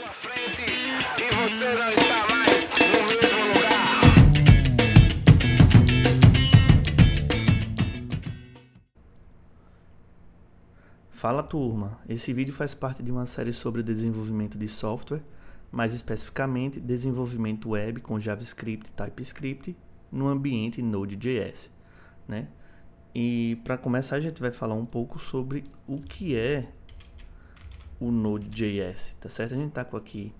sua frente e você não está mais no mesmo lugar. Fala turma, esse vídeo faz parte de uma série sobre desenvolvimento de software, mais especificamente desenvolvimento web com JavaScript e TypeScript no ambiente Node.js, né? E para começar a gente vai falar um pouco sobre o que é o Node.js, tá certo? A gente tá aqui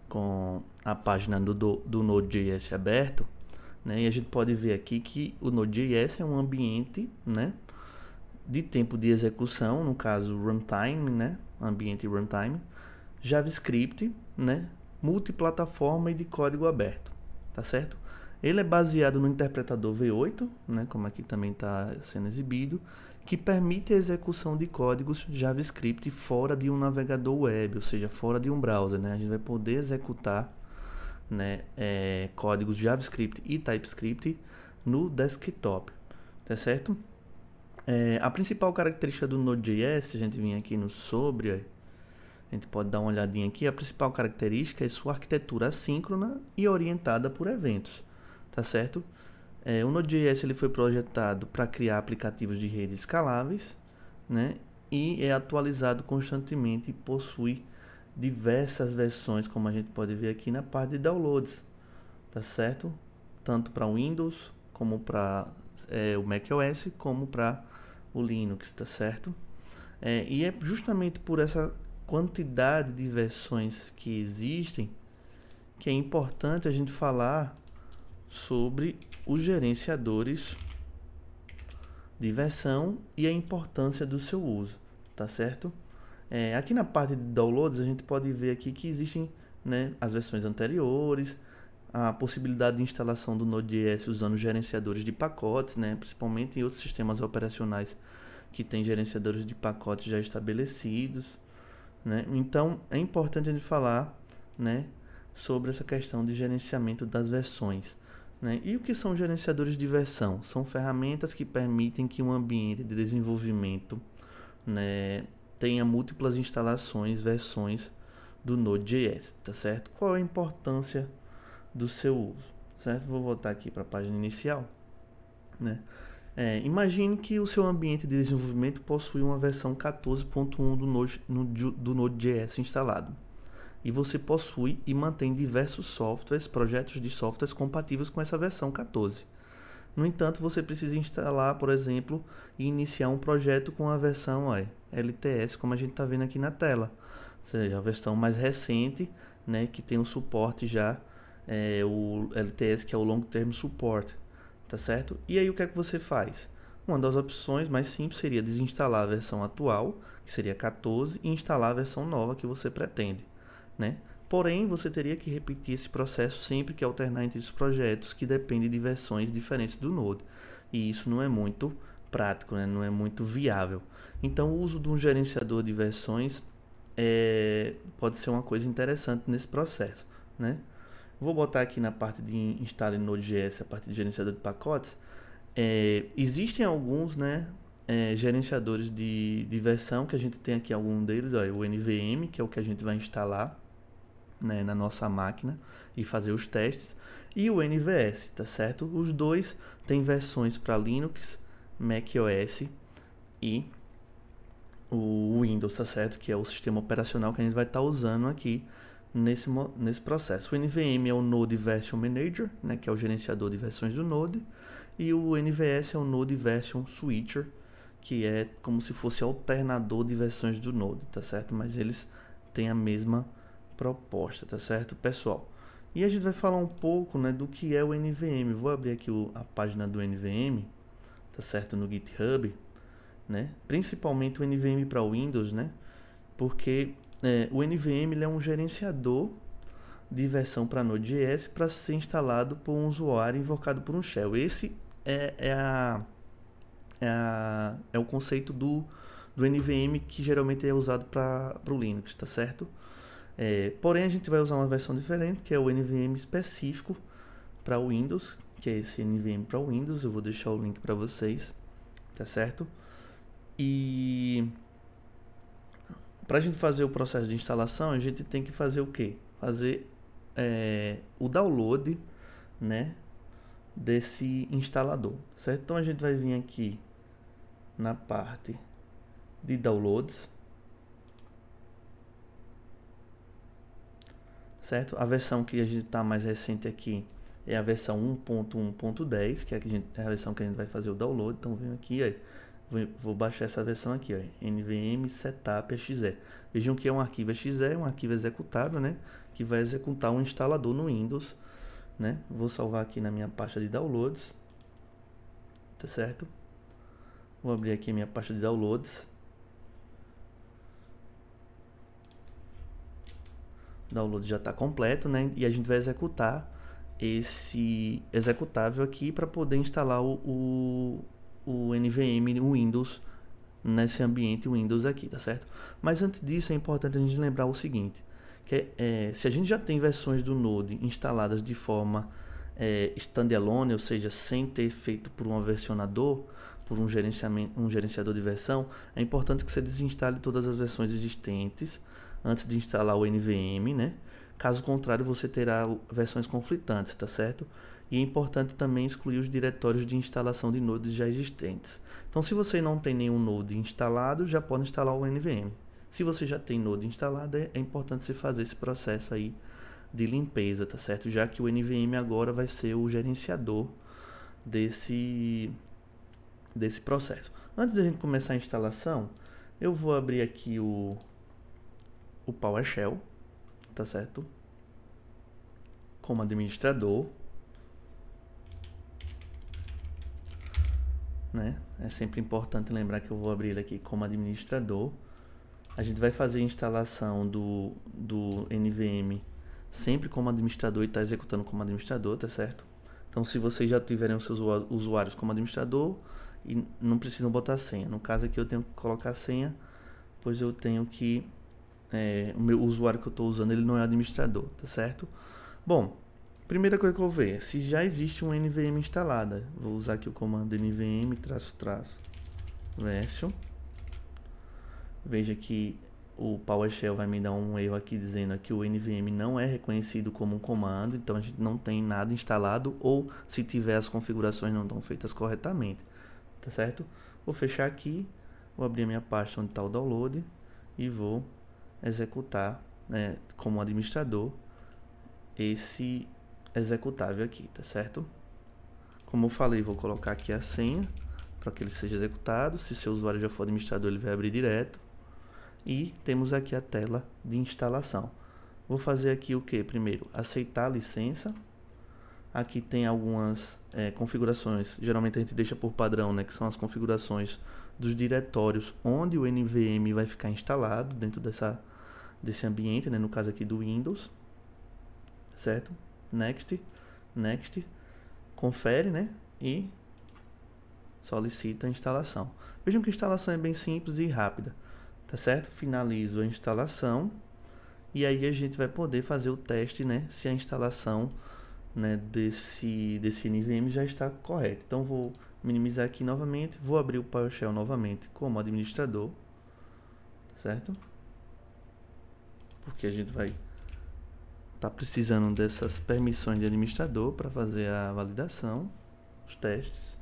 com a página do Node.js aberto, né? E a gente pode ver aqui que o Node.js é um ambiente, né, de tempo de execução, no caso runtime, né, ambiente runtime, JavaScript, né, multiplataforma e de código aberto, tá certo? Ele é baseado no interpretador V8, né, como aqui também está sendo exibido, que permite a execução de códigos JavaScript fora de um navegador web, ou seja, fora de um browser, né? A gente vai poder executar, né, códigos JavaScript e TypeScript no desktop, tá certo? A principal característica do Node.js, se a gente vir aqui no sobre, a gente pode dar uma olhadinha aqui, a principal característica é sua arquitetura assíncrona e orientada por eventos, tá certo? O Node.js ele foi projetado para criar aplicativos de rede escaláveis, né? E é atualizado constantemente e possui diversas versões, como a gente pode ver aqui na parte de downloads, tá certo? Tanto para Windows, como para o macOS, como para o Linux, tá certo? E é justamente por essa quantidade de versões que existem que é importante a gente falar sobre os gerenciadores de versão e a importância do seu uso, tá certo? Aqui na parte de downloads a gente pode ver aqui que existem, né, as versões anteriores, a possibilidade de instalação do Node.js usando gerenciadores de pacotes, né, principalmente em outros sistemas operacionais que têm gerenciadores de pacotes já estabelecidos, né? Então é importante a gente falar, né, sobre essa questão de gerenciamento das versões, né? E o que são gerenciadores de versão? São ferramentas que permitem que um ambiente de desenvolvimento, né, tenha múltiplas instalações, versões do Node.js, tá certo? Qual é a importância do seu uso, certo? Vou voltar aqui para a página inicial, né? Imagine que o seu ambiente de desenvolvimento possui uma versão 14.1 do Node.js instalado. E você possui e mantém diversos softwares, projetos de softwares compatíveis com essa versão 14. No entanto, você precisa instalar, por exemplo, e iniciar um projeto com a versão LTS, como a gente está vendo aqui na tela. Ou seja, a versão mais recente, né, que tem o suporte já, o LTS, que é o Long Term Support, tá certo? E aí o que é que você faz? Uma das opções mais simples seria desinstalar a versão atual, que seria 14, e instalar a versão nova que você pretende, né? Porém, você teria que repetir esse processo sempre que alternar entre os projetos que dependem de versões diferentes do Node. E isso não é muito prático, né? Não é muito viável. Então, o uso de um gerenciador de versões pode ser uma coisa interessante nesse processo, né? Vou botar aqui na parte de instalar em Node.js, a parte de gerenciador de pacotes. Existem alguns, né, gerenciadores de versão, que a gente tem aqui algum deles, o NVM, que é o que a gente vai instalar, né, na nossa máquina e fazer os testes, e o NVS, tá certo? Os dois têm versões para Linux, macOS e o Windows, tá certo? Que é o sistema operacional que a gente vai estar usando aqui nesse processo. O NVM é o Node Version Manager, né, que é o gerenciador de versões do Node, e o NVS é o Node Version Switcher, que é como se fosse alternador de versões do Node, tá certo? Mas eles têm a mesma proposta, tá certo, pessoal? E a gente vai falar um pouco, né, do que é o NVM. Vou abrir aqui a página do NVM, tá certo, no GitHub, né? Principalmente o NVM para Windows, né? Porque o NVM ele é um gerenciador de versão para Node.js para ser instalado por um usuário invocado por um shell. Esse é o conceito do NVM que geralmente é usado para o Linux, tá certo? Porém, a gente vai usar uma versão diferente, que é o NVM específico para o Windows, que é esse NVM para o Windows. Eu vou deixar o link para vocês, tá certo? E para a gente fazer o processo de instalação, a gente tem que fazer o quê? Fazer o download, né, desse instalador, certo? Então a gente vai vir aqui na parte de downloads, certo? A versão que a gente está mais recente aqui é a versão 1.1.10, que é a versão que a gente vai fazer o download. Então venho aqui, ó, vou baixar essa versão aqui, ó, NVM Setup exe. Vejam que é um arquivo exe, um arquivo executável, né, que vai executar um instalador no Windows, né? Vou salvar aqui na minha pasta de downloads, tá certo? Vou abrir aqui a minha pasta de downloads. O download já está completo, né? E a gente vai executar esse executável aqui para poder instalar o NVM, o Windows, nesse ambiente Windows aqui, tá certo? Mas antes disso é importante a gente lembrar o seguinte, que se a gente já tem versões do Node instaladas de forma standalone, ou seja, sem ter feito por um versionador, por um gerenciador de versão, é importante que você desinstale todas as versões existentes antes de instalar o NVM, né? Caso contrário, você terá versões conflitantes, tá certo? E é importante também excluir os diretórios de instalação de nodes já existentes. Então, se você não tem nenhum node instalado, já pode instalar o NVM. Se você já tem node instalado, é importante você fazer esse processo aí de limpeza, tá certo? Já que o NVM agora vai ser o gerenciador desse processo. Antes da gente começar a instalação, eu vou abrir aqui o PowerShell, tá certo? Como administrador, né? É sempre importante lembrar que eu vou abrir ele aqui como administrador. A gente vai fazer a instalação do NVM sempre como administrador e está executando como administrador, tá certo? Então, se vocês já tiverem os seus usuários como administrador, e não precisam botar senha. No caso aqui eu tenho que colocar senha, pois eu tenho que o meu usuário que eu estou usando, ele não é administrador, tá certo? Bom, primeira coisa que eu vou ver é se já existe um NVM instalada. Vou usar aqui o comando NVM --version. Veja que o PowerShell vai me dar um erro aqui dizendo que o NVM não é reconhecido como um comando, então a gente não tem nada instalado, ou se tiver, as configurações não estão feitas corretamente, tá certo? Vou fechar aqui, vou abrir a minha pasta onde está o download e vou executar, né, como administrador esse executável aqui, tá certo? Como eu falei, vou colocar aqui a senha para que ele seja executado. Se seu usuário já for administrador, ele vai abrir direto. E temos aqui a tela de instalação. Vou fazer aqui o que? Primeiro, aceitar a licença. Aqui tem algumas configurações, geralmente a gente deixa por padrão, né, que são as configurações dos diretórios onde o NVM vai ficar instalado dentro desse ambiente, né, no caso aqui do Windows, certo? Next, next, confere, né, e solicita a instalação. Vejam que a instalação é bem simples e rápida, tá certo? Finalizo a instalação e aí a gente vai poder fazer o teste, né, se a instalação, né, desse NVM já está correta. Então vou minimizar aqui novamente, vou abrir o PowerShell novamente como administrador, certo? Porque a gente vai estar precisando dessas permissões de administrador para fazer a validação, os testes.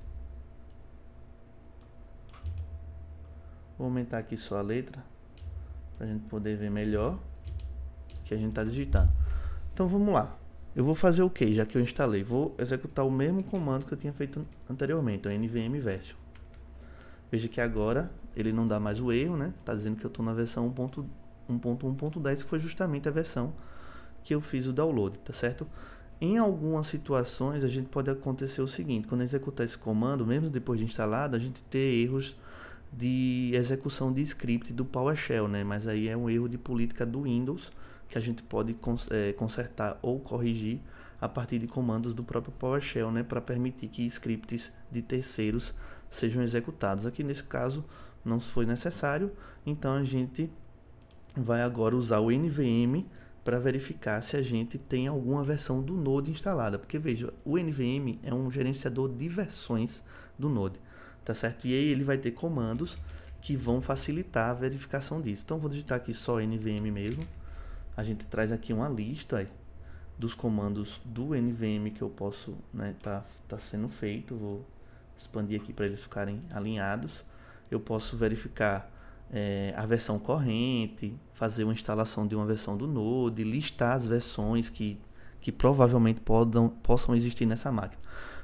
Vou aumentar aqui só a letra para a gente poder ver melhor o que a gente está digitando. Então vamos lá. Eu vou fazer o que? Já que eu instalei, vou executar o mesmo comando que eu tinha feito anteriormente, o NVM version. Veja que agora ele não dá mais o erro, né? Está dizendo que eu estou na versão 1.1.10, que foi justamente a versão que eu fiz o download, tá certo? Em algumas situações a gente pode acontecer o seguinte: quando executar esse comando, mesmo depois de instalado, a gente ter erros de execução de script do PowerShell, né? Mas aí é um erro de política do Windows que a gente pode consertar ou corrigir a partir de comandos do próprio PowerShell, né, para permitir que scripts de terceiros sejam executados. Aqui nesse caso não foi necessário, então a gente vai agora usar o NVM para verificar se a gente tem alguma versão do Node instalada, porque veja, o NVM é um gerenciador de versões do Node, tá certo? E aí ele vai ter comandos que vão facilitar a verificação disso. Então vou digitar aqui só NVM mesmo. A gente traz aqui uma lista aí dos comandos do NVM que eu posso, né, tá sendo feito. Vou expandir aqui para eles ficarem alinhados. Eu posso verificar a versão corrente, fazer uma instalação de uma versão do Node, listar as versões que provavelmente possam existir nessa máquina.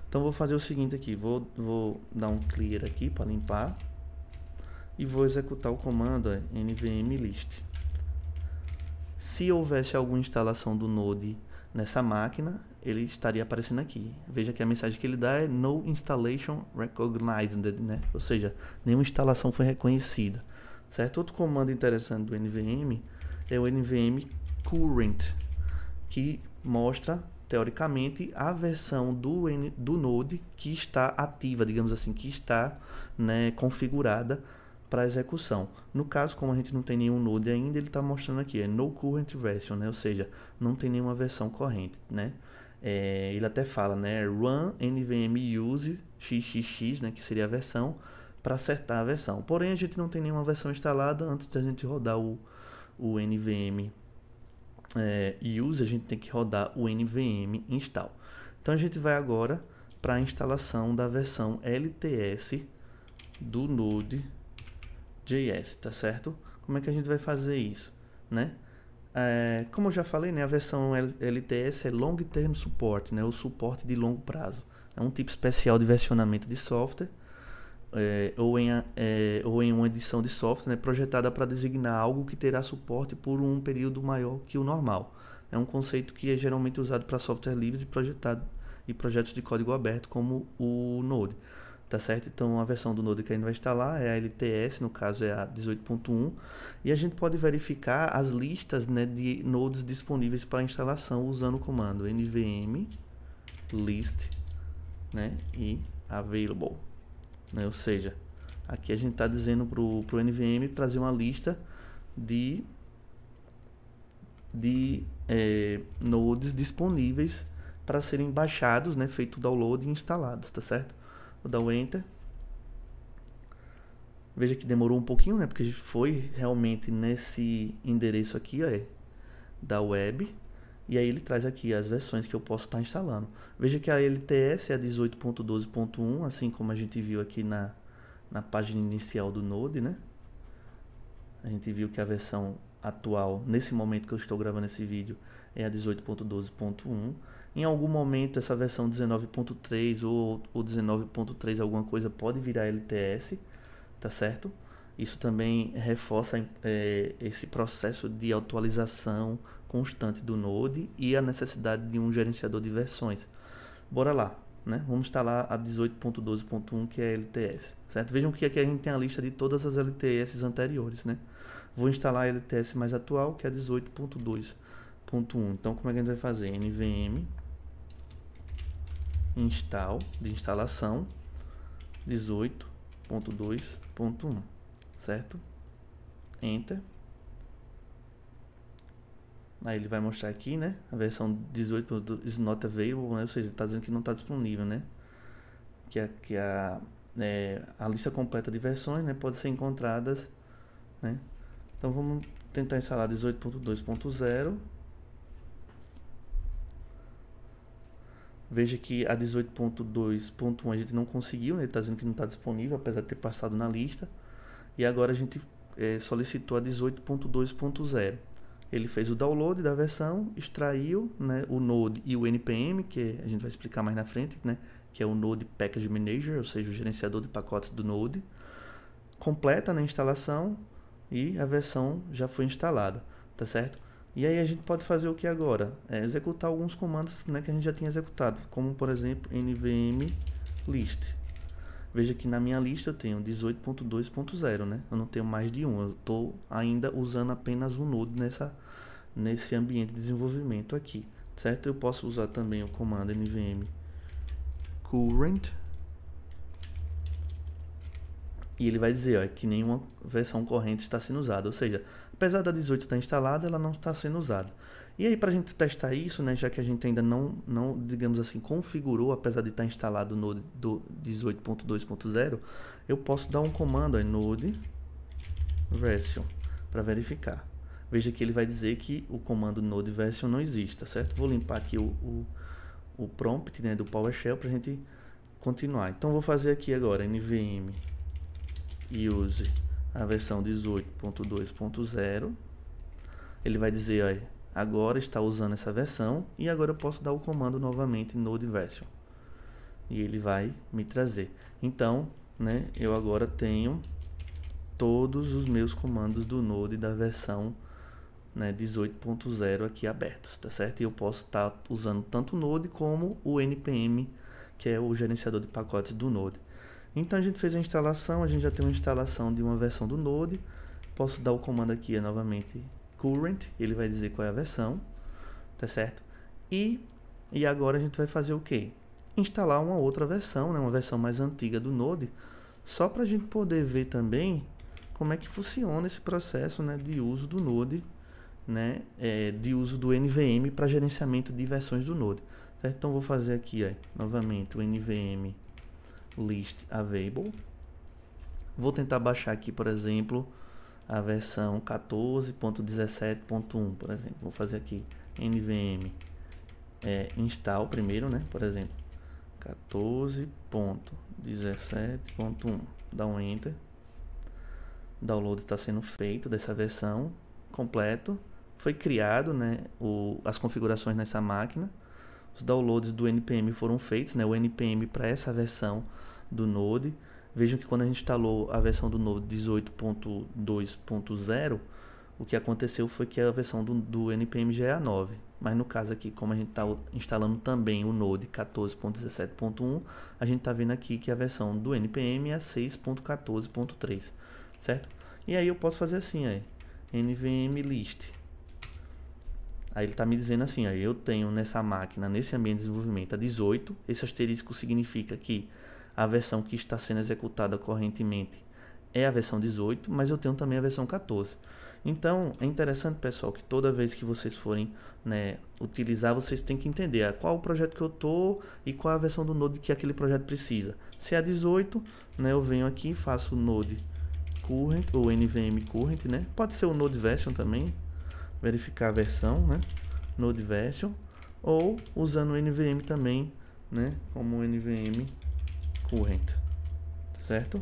Então vou fazer o seguinte aqui, vou dar um clear aqui para limpar e vou executar o comando nvm list. Se houvesse alguma instalação do Node nessa máquina, ele estaria aparecendo aqui. Veja que a mensagem que ele dá é No Installation Recognized, né? Ou seja, nenhuma instalação foi reconhecida, certo? Outro comando interessante do NVM é o NVM Current, que mostra teoricamente a versão do Node que está ativa, digamos assim, que está, né, configurada para execução. No caso, como a gente não tem nenhum Node ainda, ele está mostrando aqui, No Current Version, né? Ou seja, não tem nenhuma versão corrente, né? Ele até fala, né, Run NVM Use XXX, né, que seria a versão, para acertar a versão. Porém, a gente não tem nenhuma versão instalada. Antes de a gente rodar o NVM Use, a gente tem que rodar o NVM Install. Então a gente vai agora para a instalação da versão LTS do Node.js, tá certo? Como é que a gente vai fazer isso, né? Como eu já falei, né, a versão LTS é Long Term Support, né, o suporte de longo prazo. É um tipo especial de versionamento de software, ou em uma edição de software, né, projetada para designar algo que terá suporte por um período maior que o normal. É um conceito que é geralmente usado para software livres e projetos de código aberto, como o Node. Tá certo? Então a versão do Node que a gente vai instalar é a LTS, no caso é a 18.1, e a gente pode verificar as listas, né, de nodes disponíveis para instalação usando o comando nvm list, né, e available, né? Ou seja, aqui a gente está dizendo pro NVM trazer uma lista de nodes disponíveis para serem baixados, né, feito o download e instalados, tá certo? Vou dar o Enter. Veja que demorou um pouquinho, né? Porque a gente foi realmente nesse endereço aqui, ó, da web. E aí ele traz aqui as versões que eu posso estar instalando. Veja que a LTS é a 18.12.1, assim como a gente viu aqui na página inicial do Node, né? A gente viu que a versão atual, nesse momento que eu estou gravando esse vídeo, é a 18.12.1. Em algum momento essa versão 19.3 ou 19.3 alguma coisa pode virar LTS, tá certo? Isso também reforça esse processo de atualização constante do Node e a necessidade de um gerenciador de versões. Bora lá, né? Vamos instalar a 18.12.1, que é a LTS, certo? Vejam que aqui a gente tem a lista de todas as LTS anteriores, né? Vou instalar a LTS mais atual, que é a 18.2.1. Então, como é que a gente vai fazer? NVM install, de instalação, 18.2.1, certo? Enter. Aí ele vai mostrar aqui, né, a versão 18 is not available, né? Ou seja, ele está dizendo que não está disponível, né? Que a lista completa de versões, né, pode ser encontradas, né? Então vamos tentar instalar 18.2.0. Veja que a 18.2.1 a gente não conseguiu, né? Ele está dizendo que não está disponível, apesar de ter passado na lista. E agora a gente solicitou a 18.2.0. Ele fez o download da versão, extraiu, né, o Node e o NPM, que a gente vai explicar mais na frente, né, que é o Node Package Manager, ou seja, o gerenciador de pacotes do Node. Completa na instalação e a versão já foi instalada, tá certo? E aí a gente pode fazer o que agora? Executar alguns comandos, né, que a gente já tinha executado, como por exemplo nvm list. Veja que na minha lista eu tenho 18.2.0, né? Eu não tenho mais de um, eu estou ainda usando apenas um Node nesse ambiente de desenvolvimento aqui, certo? Eu posso usar também o comando nvm current e ele vai dizer, ó, que nenhuma versão corrente está sendo usada, ou seja, apesar da 18 estar instalada, ela não está sendo usada. E aí, para a gente testar isso, né, já que a gente ainda não, digamos assim, configurou, apesar de estar instalado no Node do 18.2.0, eu posso dar um comando aí, Node version para verificar. Veja que ele vai dizer que o comando node version não existe, tá certo? Vou limpar aqui o prompt, né, do PowerShell para a gente continuar. Então vou fazer aqui agora nvm use a versão 18.2.0. Ele vai dizer, olha, agora está usando essa versão e agora eu posso dar o comando novamente node version. E ele vai me trazer. Então, né, eu agora tenho todos os meus comandos do Node da versão, né, 18.0 aqui abertos, tá certo? E eu posso estar usando tanto o Node como o npm, que é o gerenciador de pacotes do Node. Então a gente fez a instalação, a gente já tem uma instalação de uma versão do Node. Posso dar o comando aqui novamente current, ele vai dizer qual é a versão, tá certo? E agora a gente vai fazer o quê? Instalar uma outra versão, né, uma versão mais antiga do Node, só para a gente poder ver também como é que funciona esse processo, né, de uso do Node, né, de uso do NVM para gerenciamento de versões do Node. Certo? Então vou fazer aqui, ó, novamente o NVM list available. Vou tentar baixar aqui, por exemplo, a versão 14.17.1, por exemplo. Vou fazer aqui NVM install primeiro, né, por exemplo, 14.17.1. Dá um enter. Download está sendo feito dessa versão completo. Foi criado, né, as configurações nessa máquina. Os downloads do npm foram feitos, né, o npm para essa versão do Node. Vejam que quando a gente instalou a versão do Node 18.2.0, o que aconteceu foi que a versão do npm já é a 9. Mas no caso aqui, como a gente está instalando também o Node 14.17.1, a gente está vendo aqui que a versão do npm é a 6.14.3, certo? E aí eu posso fazer assim, aí, nvm list. Aí ele está me dizendo assim, ó, eu tenho nessa máquina, nesse ambiente de desenvolvimento, a 18. Esse asterisco significa que a versão que está sendo executada correntemente é a versão 18, mas eu tenho também a versão 14. Então, é interessante, pessoal, que toda vez que vocês forem, né, utilizar, vocês têm que entender qual o projeto que eu estou e qual a versão do Node que aquele projeto precisa. Se é a 18, né, eu venho aqui e faço o Node current, ou NVM current, né? Pode ser o Node version também, verificar a versão, né? Node version, ou usando o NVM também, né, como o NVM current, certo?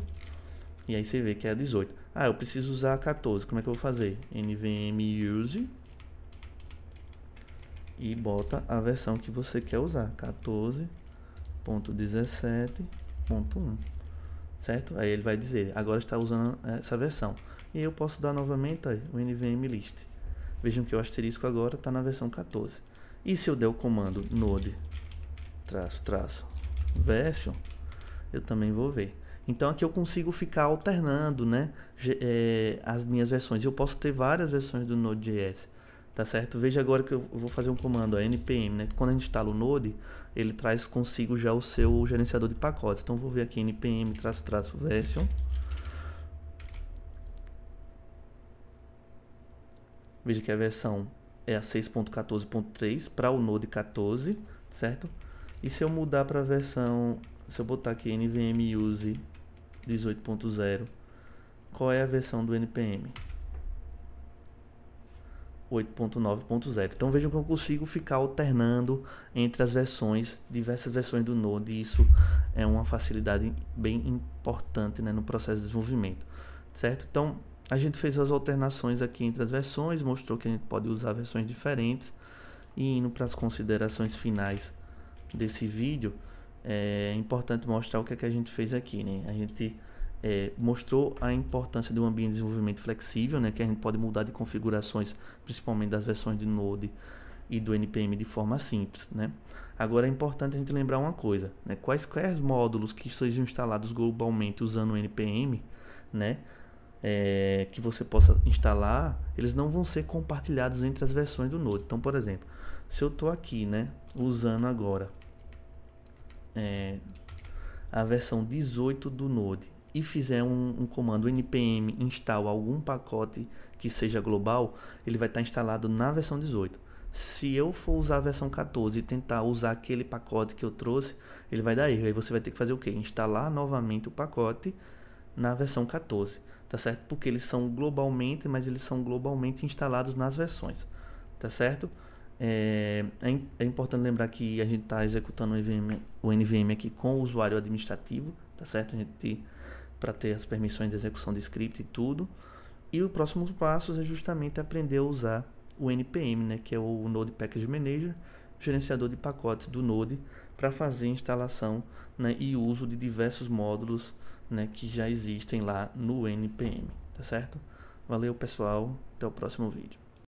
E aí você vê que é a 18. Ah, eu preciso usar a 14. Como é que eu vou fazer? NVM use e bota a versão que você quer usar, 14.17.1, certo? Aí ele vai dizer, agora está usando essa versão. E eu posso dar novamente aí, o NVM list. Vejam que o asterisco agora está na versão 14. E se eu der o comando node version, eu também vou ver. Então aqui eu consigo ficar alternando, né, as minhas versões. Eu posso ter várias versões do Node.js, tá certo? Veja agora que eu vou fazer um comando, npm, né? Quando a gente instala o Node, ele traz consigo já o seu gerenciador de pacotes. Então vou ver aqui npm --version. Veja que a versão é a 6.14.3 para o Node 14, certo? E se eu mudar para a versão, se eu botar aqui nvm use 18.0, qual é a versão do npm? 8.9.0. Então vejam que eu consigo ficar alternando entre as versões, diversas versões do Node, e isso é uma facilidade bem importante, né, no processo de desenvolvimento, certo? Então a gente fez as alternações aqui entre as versões, mostrou que a gente pode usar versões diferentes. E indo para as considerações finais desse vídeo, é importante mostrar o que é que a gente fez aqui, né? A gente mostrou a importância de um ambiente de desenvolvimento flexível, né? Que a gente pode mudar de configurações, principalmente das versões de Node e do NPM, de forma simples, né? Agora é importante a gente lembrar uma coisa, né? Quaisquer módulos que sejam instalados globalmente usando o NPM, né, que você possa instalar, eles não vão ser compartilhados entre as versões do Node. Então, por exemplo, se eu estou aqui, né, usando agora a versão 18 do Node e fizer um comando npm install algum pacote que seja global, ele vai estar instalado na versão 18. Se eu for usar a versão 14 e tentar usar aquele pacote que eu trouxe, ele vai dar erro. Aí você vai ter que fazer o quê? Instalar novamente o pacote na versão 14, tá certo? Porque eles são globalmente, mas eles são globalmente instalados nas versões, tá certo? É importante lembrar que a gente está executando o NVM aqui com o usuário administrativo, tá certo? A gente, para ter as permissões de execução de script e tudo. E o próximo passo é justamente aprender a usar o NPM, né, que é o Node Package Manager, gerenciador de pacotes do Node, para fazer instalação, né, e uso de diversos módulos, né, que já existem lá no NPM, tá certo? Valeu, pessoal, até o próximo vídeo.